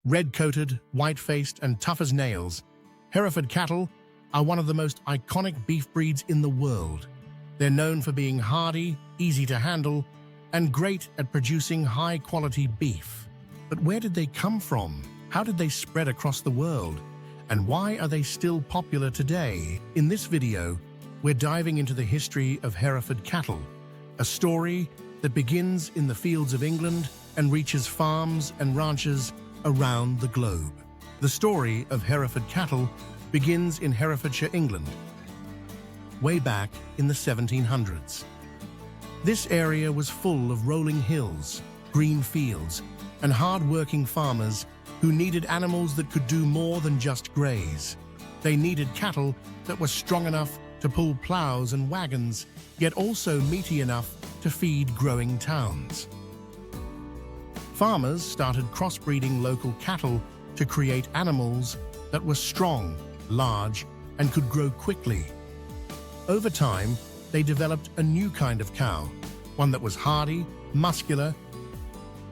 Red-coated, white-faced, and tough as nails, Hereford cattle are one of the most iconic beef breeds in the world. They're known for being hardy, easy to handle, and great at producing high-quality beef. But where did they come from? How did they spread across the world? And why are they still popular today? In this video, we're diving into the history of Hereford cattle, a story that begins in the fields of England and reaches farms and ranches around the globe. The story of Hereford cattle begins in Herefordshire, England, way back in the 1700s. This area was full of rolling hills, green fields, and hard-working farmers who needed animals that could do more than just graze. They needed cattle that were strong enough to pull plows and wagons, yet also meaty enough to feed growing towns. Farmers started crossbreeding local cattle to create animals that were strong, large, and could grow quickly. Over time, they developed a new kind of cow, one that was hardy, muscular,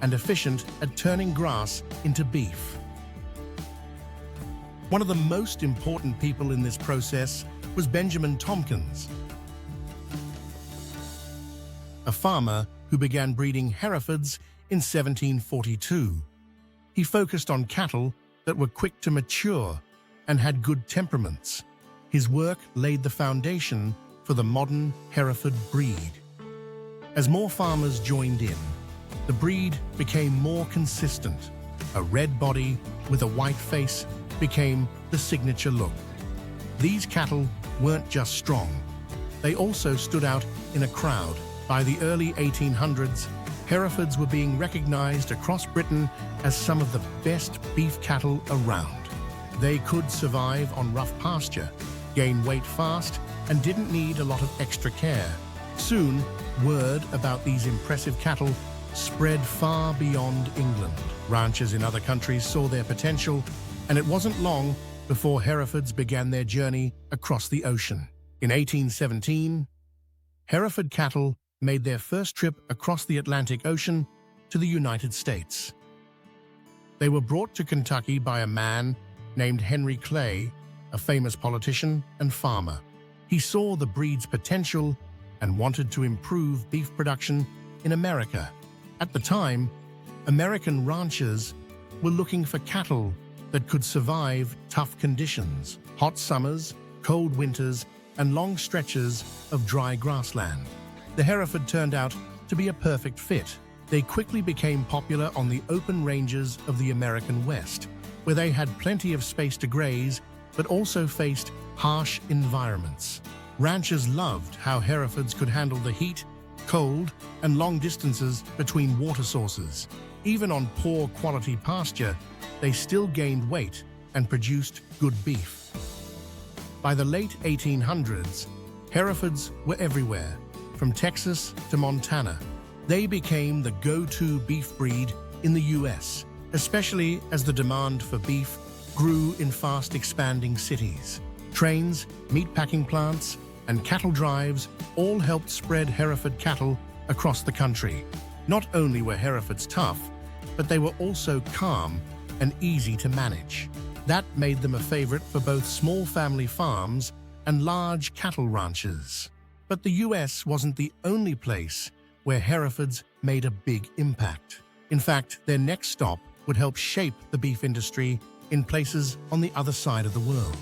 and efficient at turning grass into beef. One of the most important people in this process was Benjamin Tompkins, a farmer who began breeding Herefords in 1742. He focused on cattle that were quick to mature and had good temperaments. His work laid the foundation for the modern Hereford breed. As more farmers joined in, the breed became more consistent. A red body with a white face became the signature look. These cattle weren't just strong, they also stood out in a crowd. By the early 1800s, Herefords were being recognized across Britain as some of the best beef cattle around. They could survive on rough pasture, gain weight fast, and didn't need a lot of extra care. Soon, word about these impressive cattle spread far beyond England. Ranchers in other countries saw their potential, and it wasn't long before Herefords began their journey across the ocean. In 1817, Hereford cattle made their first trip across the Atlantic Ocean to the United States. They were brought to Kentucky by a man named Henry Clay, a famous politician and farmer. He saw the breed's potential and wanted to improve beef production in America. At the time, American ranchers were looking for cattle that could survive tough conditions, hot summers, cold winters, and long stretches of dry grassland. The Hereford turned out to be a perfect fit. They quickly became popular on the open ranges of the American West, where they had plenty of space to graze, but also faced harsh environments. Ranchers loved how Herefords could handle the heat, cold, and long distances between water sources. Even on poor quality pasture, they still gained weight and produced good beef. By the late 1800s, Herefords were everywhere, from Texas to Montana. They became the go-to beef breed in the US, especially as the demand for beef grew in fast-expanding cities. Trains, meatpacking plants, and cattle drives all helped spread Hereford cattle across the country. Not only were Herefords tough, but they were also calm and easy to manage. That made them a favorite for both small family farms and large cattle ranches. But the US wasn't the only place where Herefords made a big impact. In fact, their next stop would help shape the beef industry in places on the other side of the world.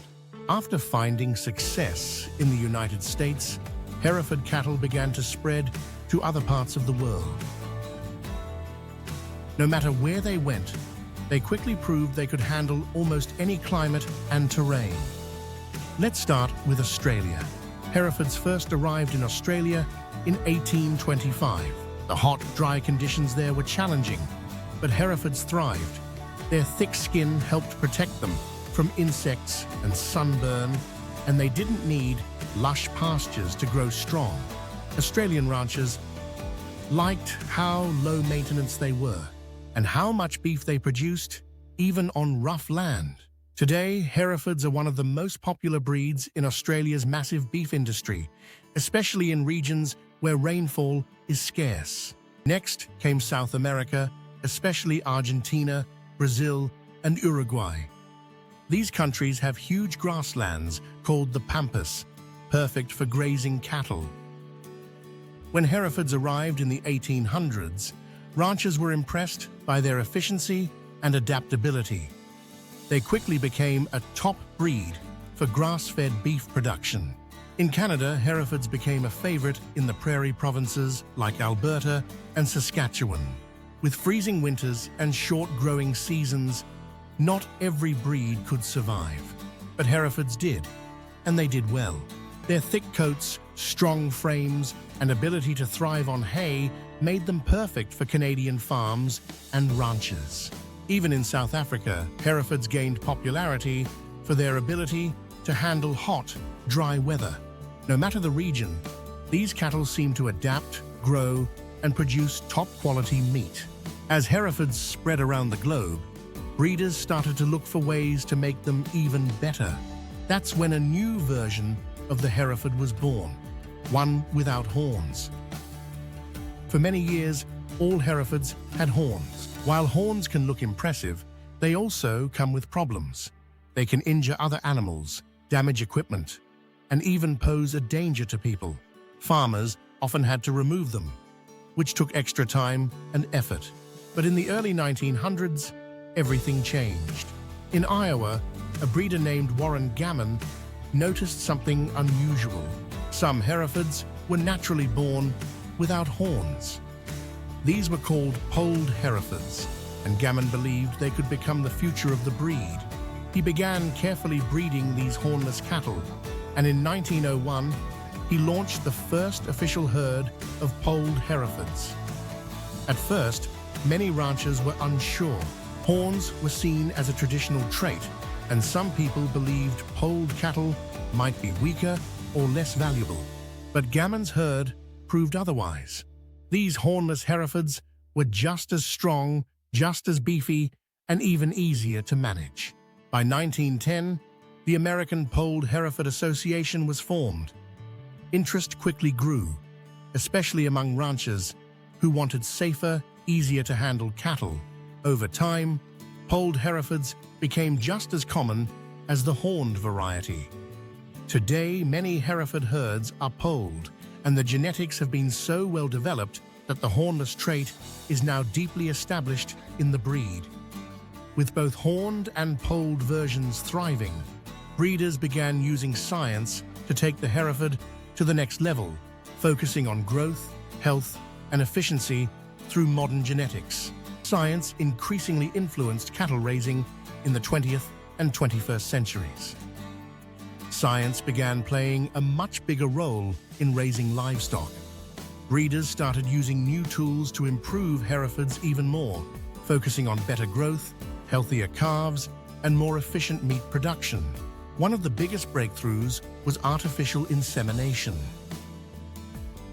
After finding success in the United States, Hereford cattle began to spread to other parts of the world. No matter where they went, they quickly proved they could handle almost any climate and terrain. Let's start with Australia. Herefords first arrived in Australia in 1825. The hot, dry conditions there were challenging, but Herefords thrived. Their thick skin helped protect them from insects and sunburn, and they didn't need lush pastures to grow strong. Australian ranchers liked how low maintenance they were and how much beef they produced, even on rough land. Today, Herefords are one of the most popular breeds in Australia's massive beef industry, especially in regions where rainfall is scarce. Next came South America, especially Argentina, Brazil, and Uruguay. These countries have huge grasslands called the Pampas, perfect for grazing cattle. When Herefords arrived in the 1800s, ranchers were impressed by their efficiency and adaptability. They quickly became a top breed for grass-fed beef production. In Canada, Herefords became a favorite in the prairie provinces like Alberta and Saskatchewan. With freezing winters and short growing seasons, not every breed could survive. But Herefords did, and they did well. Their thick coats, strong frames, and ability to thrive on hay made them perfect for Canadian farms and ranches. Even in South Africa, Herefords gained popularity for their ability to handle hot, dry weather. No matter the region, these cattle seem to adapt, grow, and produce top-quality meat. As Herefords spread around the globe, breeders started to look for ways to make them even better. That's when a new version of the Hereford was born, one without horns. For many years, all Herefords had horns. While horns can look impressive, they also come with problems. They can injure other animals, damage equipment, and even pose a danger to people. Farmers often had to remove them, which took extra time and effort. But in the early 1900s, everything changed. In Iowa, a breeder named Warren Gammon noticed something unusual. Some Herefords were naturally born without horns. These were called Polled Herefords, and Gammon believed they could become the future of the breed. He began carefully breeding these hornless cattle, and in 1901, he launched the first official herd of Polled Herefords. At first, many ranchers were unsure. Horns were seen as a traditional trait, and some people believed polled cattle might be weaker or less valuable. But Gammon's herd proved otherwise. These hornless Herefords were just as strong, just as beefy, and even easier to manage. By 1910, the American Polled Hereford Association was formed. Interest quickly grew, especially among ranchers who wanted safer, easier-to-handle cattle. Over time, Polled Herefords became just as common as the horned variety. Today, many Hereford herds are polled, and the genetics have been so well developed that the hornless trait is now deeply established in the breed. With both horned and polled versions thriving, breeders began using science to take the Hereford to the next level, focusing on growth, health, and efficiency through modern genetics. Science increasingly influenced cattle raising in the 20th and 21st centuries. Science began playing a much bigger role in raising livestock. Breeders started using new tools to improve Herefords even more, focusing on better growth, healthier calves, and more efficient meat production. One of the biggest breakthroughs was artificial insemination.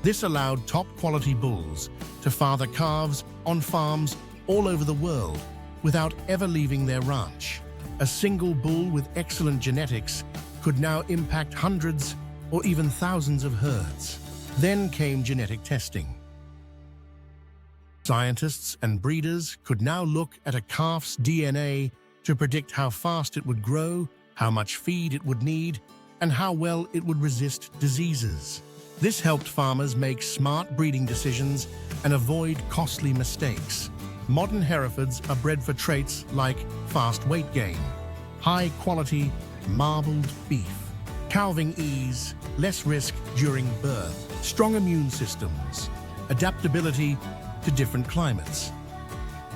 This allowed top-quality bulls to father calves on farms all over the world without ever leaving their ranch. A single bull with excellent genetics could now impact hundreds or even thousands of herds. Then came genetic testing. Scientists and breeders could now look at a calf's DNA to predict how fast it would grow, how much feed it would need, and how well it would resist diseases. This helped farmers make smart breeding decisions and avoid costly mistakes. Modern Herefords are bred for traits like fast weight gain, high-quality marbled beef, calving ease, less risk during birth, strong immune systems, adaptability to different climates.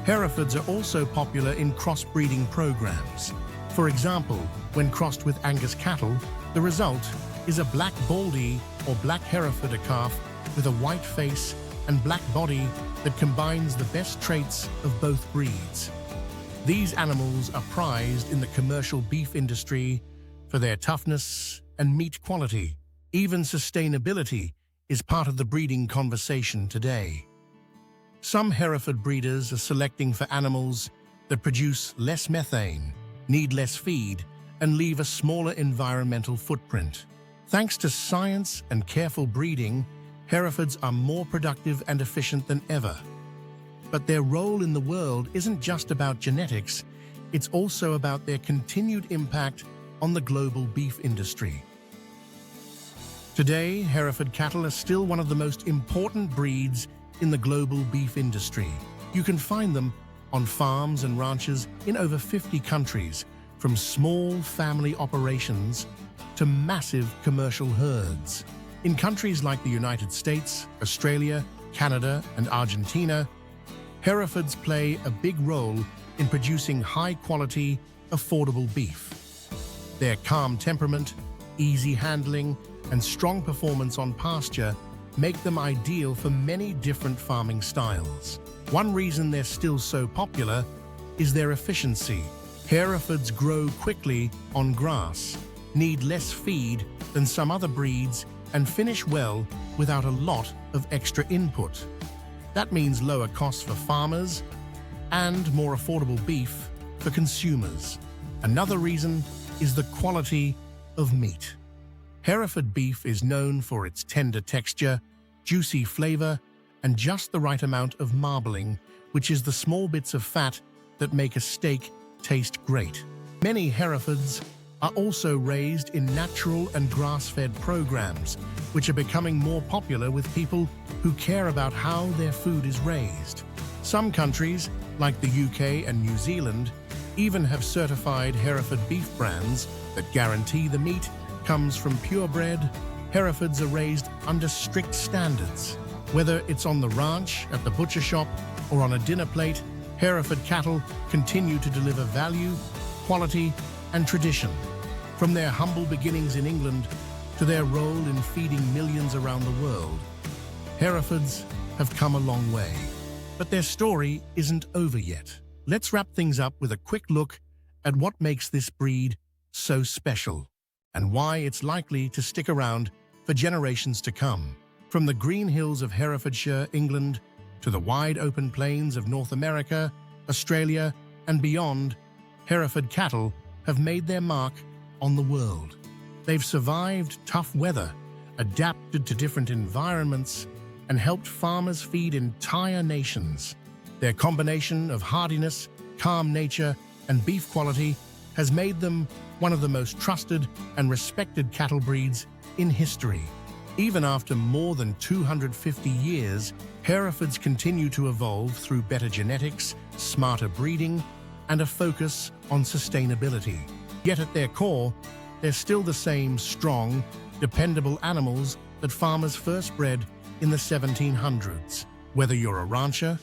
Herefords are also popular in crossbreeding programs. For example, when crossed with Angus cattle, the result is a black Baldy or black Hereford calf with a white face and black body that combines the best traits of both breeds. These animals are prized in the commercial beef industry for their toughness and meat quality. Even sustainability is part of the breeding conversation today. Some Hereford breeders are selecting for animals that produce less methane, need less feed, and leave a smaller environmental footprint. Thanks to science and careful breeding, Herefords are more productive and efficient than ever. But their role in the world isn't just about genetics, it's also about their continued impact on the global beef industry. Today, Hereford cattle are still one of the most important breeds in the global beef industry. You can find them on farms and ranches in over 50 countries, from small family operations to massive commercial herds. In countries like the United States, Australia, Canada, and Argentina, Herefords play a big role in producing high-quality, affordable beef. Their calm temperament, easy handling, and strong performance on pasture make them ideal for many different farming styles. One reason they're still so popular is their efficiency. Herefords grow quickly on grass, need less feed than some other breeds, and finish well without a lot of extra input. That means lower costs for farmers and more affordable beef for consumers. Another reason is the quality of meat. Hereford beef is known for its tender texture, juicy flavor, and just the right amount of marbling, which is the small bits of fat that make a steak taste great. Many Herefords are also raised in natural and grass-fed programs, which are becoming more popular with people who care about how their food is raised. Some countries, like the UK and New Zealand, even have certified Hereford beef brands that guarantee the meat comes from purebred. Herefords are raised under strict standards. Whether it's on the ranch, at the butcher shop, or on a dinner plate, Hereford cattle continue to deliver value, quality, and tradition. From their humble beginnings in England to their role in feeding millions around the world, Herefords have come a long way. But their story isn't over yet. Let's wrap things up with a quick look at what makes this breed so special and why it's likely to stick around for generations to come. From the green hills of Herefordshire, England, to the wide open plains of North America, Australia, and beyond, Hereford cattle have made their mark on the world. They've survived tough weather, adapted to different environments, and helped farmers feed entire nations. Their combination of hardiness, calm nature, and beef quality has made them one of the most trusted and respected cattle breeds in history. Even after more than 250 years, Herefords continue to evolve through better genetics, smarter breeding, and a focus on sustainability. Yet at their core, they're still the same strong, dependable animals that farmers first bred in the 1700s. Whether you're a rancher,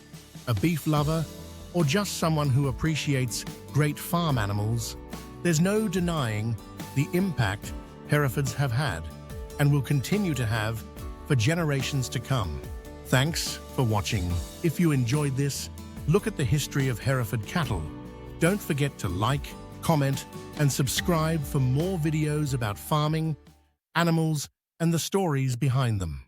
a beef lover, or just someone who appreciates great farm animals, there's no denying the impact Herefords have had and will continue to have for generations to come. Thanks for watching. If you enjoyed this, look at the history of Hereford cattle. Don't forget to like, comment, and subscribe for more videos about farming, animals, and the stories behind them.